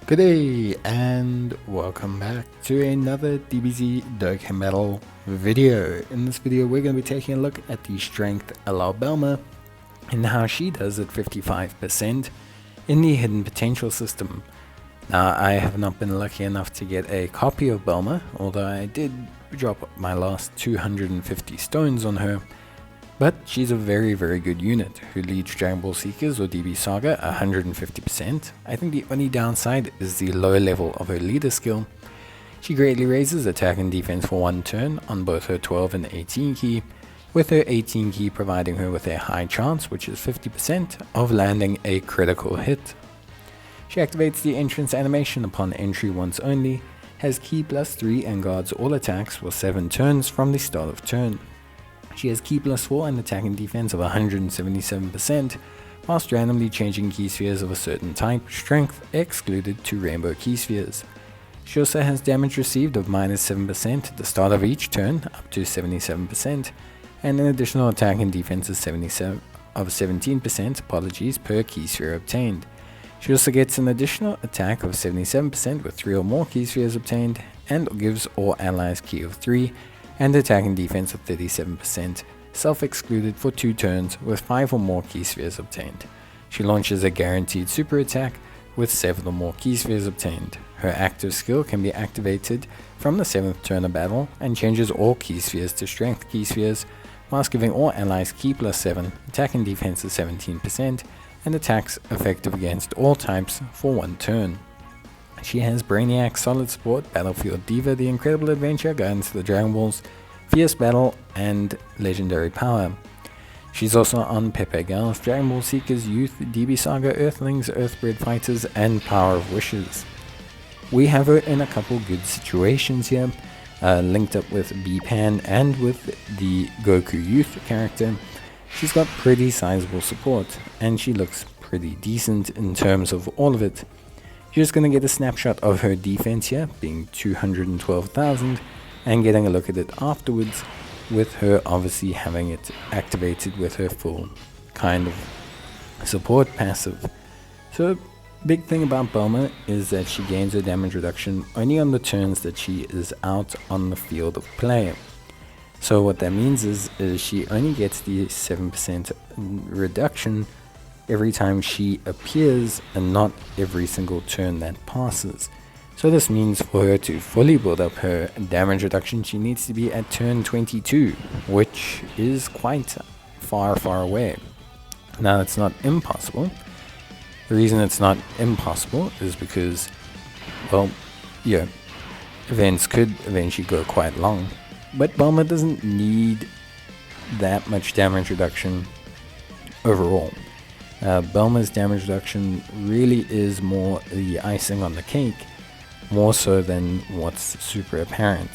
Good day and welcome back to another DBZ Dokkan Battle video. In this video we're going to be taking a look at the Strength LR Bulma and how she does at 55% in the Hidden Potential system. Now I have not been lucky enough to get a copy of Bulma, although I did drop my last 250 stones on her. But she's a very good unit who leads Dragon Ball Seekers or DB Saga 150%. I think the only downside is the low level of her leader skill. She greatly raises attack and defense for one turn on both her 12 and 18 key, with her 18 key providing her with a high chance, which is 50%, of landing a critical hit. She activates the entrance animation upon entry once only, has key +3 and guards all attacks for 7 turns from the start of turn. She has key +4 and attack and defense of 177%, whilst randomly changing key spheres of a certain type, strength excluded to rainbow key spheres. She also has damage received of -7% at the start of each turn, up to 77%, and an additional attack and defense of 17% per key sphere obtained. She also gets an additional attack of 77% with 3 or more key spheres obtained, and gives all allies key of 3, and attack and defense of 37%, self-excluded for 2 turns with 5 or more key spheres obtained. She launches a guaranteed super attack with 7 or more key spheres obtained. Her active skill can be activated from the 7th turn of battle and changes all key spheres to strength key spheres, whilst giving all allies key +7, attack and defense of 17%, and attacks effective against all types for 1 turn. She has Brainiac, Solid Support, Battlefield Diva, The Incredible Adventure, Guidance to the Dragon Balls, Fierce Battle, and Legendary Power. She's also on Pepe Gals, Dragon Ball Seekers, Youth, DB Saga, Earthlings, Earthbred Fighters, and Power of Wishes. We have her in a couple good situations here, linked up with B-Pan and with the Goku Youth character. She's got pretty sizable support, and she looks pretty decent in terms of all of it. You're just going to get a snapshot of her defense here, being 212,000, and getting a look at it afterwards, with her obviously having it activated with her full kind of support passive. So, big thing about Bulma is that she gains her damage reduction only on the turns that she is out on the field of play. So what that means is she only gets the 7% reduction every time she appears and not every single turn that passes. So this means for her to fully build up her damage reduction, she needs to be at turn 22, which is quite far away. Now it's not impossible. The reason it's not impossible is because, well, yeah, events could eventually go quite long, but Bulma doesn't need that much damage reduction overall. Bulma's damage reduction really is more the icing on the cake, more so than what's super apparent.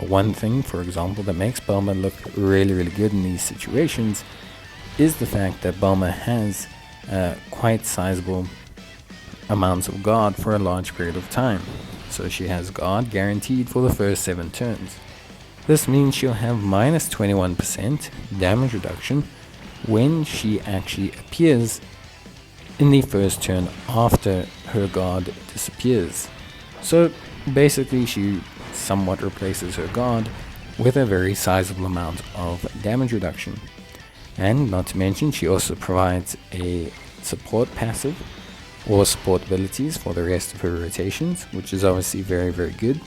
One thing, for example, that makes Bulma look really good in these situations is the fact that Bulma has quite sizable amounts of guard for a large period of time. So she has guard guaranteed for the first 7 turns. This means she'll have -21% damage reduction when she actually appears in the first turn after her guard disappears. So basically she somewhat replaces her guard with a very sizable amount of damage reduction. And not to mention, she also provides a support passive or support abilities for the rest of her rotations, which is obviously very good.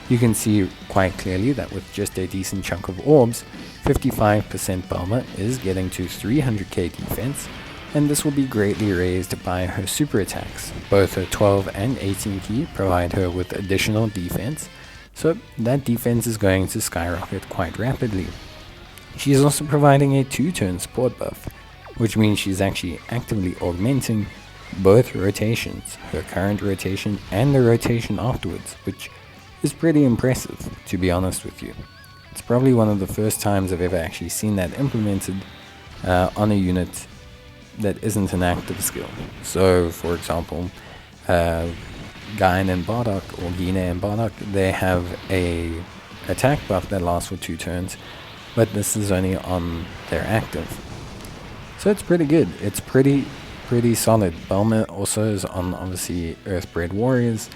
You can see quite clearly that with just a decent chunk of orbs, 55% Bulma is getting to 300k defense, and this will be greatly raised by her super attacks. Both her 12 and 18 key provide her with additional defense, so that defense is going to skyrocket quite rapidly. She is also providing a 2-turn support buff, which means she's actually actively augmenting both rotations, her current rotation and the rotation afterwards, which is pretty impressive, to be honest with you. It's probably one of the first times I've ever actually seen that implemented on a unit that isn't an active skill. So, for example, Gine and Bardock, or Gine and Bardock, they have a attack buff that lasts for 2 turns, but this is only on their active. So it's pretty good. It's pretty pretty solid. Bulma also is on obviously Earthbred Warriors,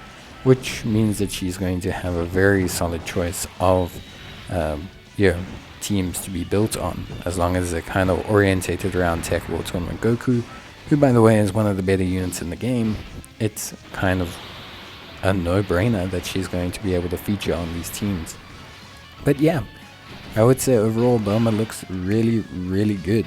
which means that she's going to have a very solid choice of teams to be built on, as long as they're kind of orientated around Tech World Tournament Goku, who by the way is one of the better units in the game. It's kind of a no-brainer that she's going to be able to feature on these teams. But yeah, I would say overall Bulma looks really good.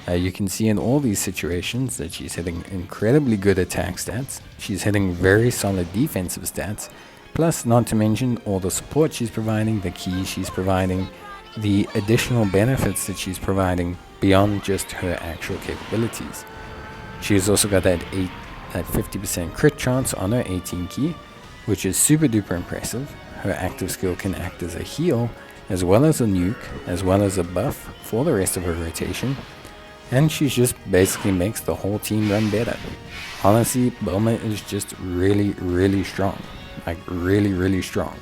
You can see in all these situations that she's hitting incredibly good attack stats, she's hitting very solid defensive stats, plus not to mention all the support she's providing, the keys she's providing, the additional benefits that she's providing beyond just her actual capabilities. She's also got that 50% crit chance on her 18 key, which is super duper impressive. Her active skill can act as a heal, as well as a nuke, as well as a buff for the rest of her rotation. And she just basically makes the whole team run better. Honestly, Bulma is just really strong. Like really strong.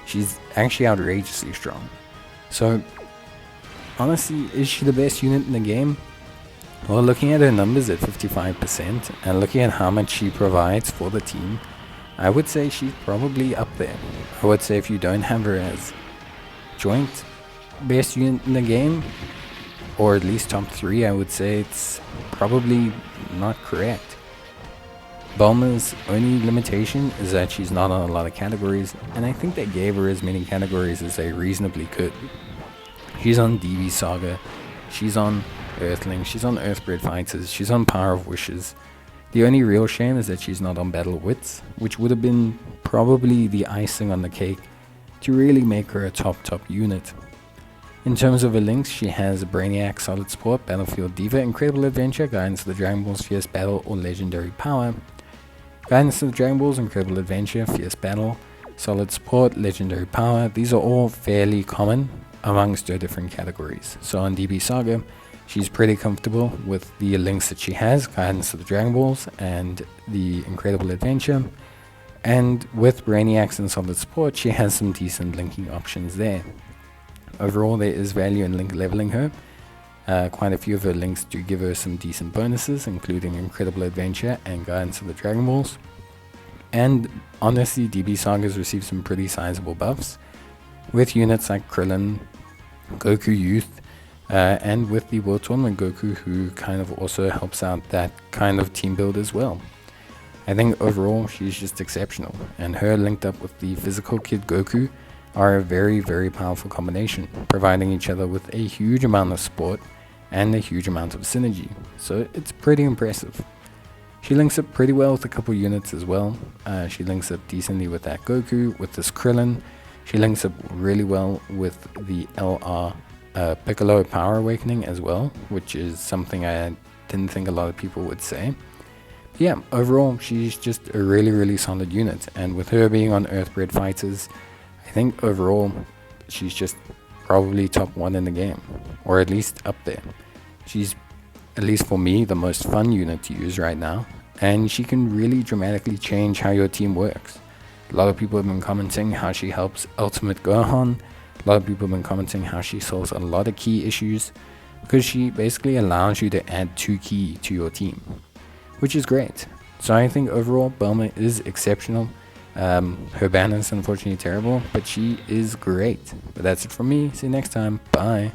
She's actually outrageously strong. So, honestly, is she the best unit in the game? Well, looking at her numbers at 55% and looking at how much she provides for the team, I would say she's probably up there. I would say if you don't have her as joint best unit in the game, or at least top 3, I would say it's probably not correct. Bulma's only limitation is that she's not on a lot of categories, and I think they gave her as many categories as they reasonably could. She's on DB Saga, she's on Earthling, she's on Earthbred Fighters, she's on Power of Wishes. The only real shame is that she's not on Battle Wits, which would have been probably the icing on the cake to really make her a top unit. In terms of her links, she has Brainiac, Solid Support, Battlefield Diva, Incredible Adventure, Guidance of the Dragon Balls, Fierce Battle, or Legendary Power. Guidance of the Dragon Balls, Incredible Adventure, Fierce Battle, Solid Support, Legendary Power, these are all fairly common amongst her different categories. So on DB Saga, she's pretty comfortable with the links that she has, Guidance of the Dragon Balls and the Incredible Adventure. And with Brainiacs and Solid Support, she has some decent linking options there. Overall, there is value in link leveling her. Quite a few of her links do give her some decent bonuses, including Incredible Adventure and Guidance of the Dragon Balls. And honestly, DB Saga's received some pretty sizable buffs, with units like Krillin, Goku Youth, and with the World Tournament Goku, who kind of also helps out that kind of team build as well. I think overall, she's just exceptional, and her linked up with the Physical Kid Goku are a very powerful combination, providing each other with a huge amount of support and a huge amount of synergy. So it's pretty impressive. She links up pretty well with a couple units as well. She links up decently with that Goku, with this Krillin. She links up really well with the LR Piccolo Power Awakening as well, which is something I didn't think a lot of people would say. But yeah, overall, she's just a really solid unit, and with her being on Earthbred Fighters, I think overall she's just probably top 1 in the game, or at least up there. She's, at least for me, the most fun unit to use right now, and she can really dramatically change how your team works. A lot of people have been commenting how she helps Ultimate Gohan. A lot of people have been commenting how she solves a lot of key issues, because she basically allows you to add 2 key to your team, which is great. So I think overall Bulma is exceptional. Her banner is unfortunately terrible, but she is great. But that's it from me. See you next time. Bye.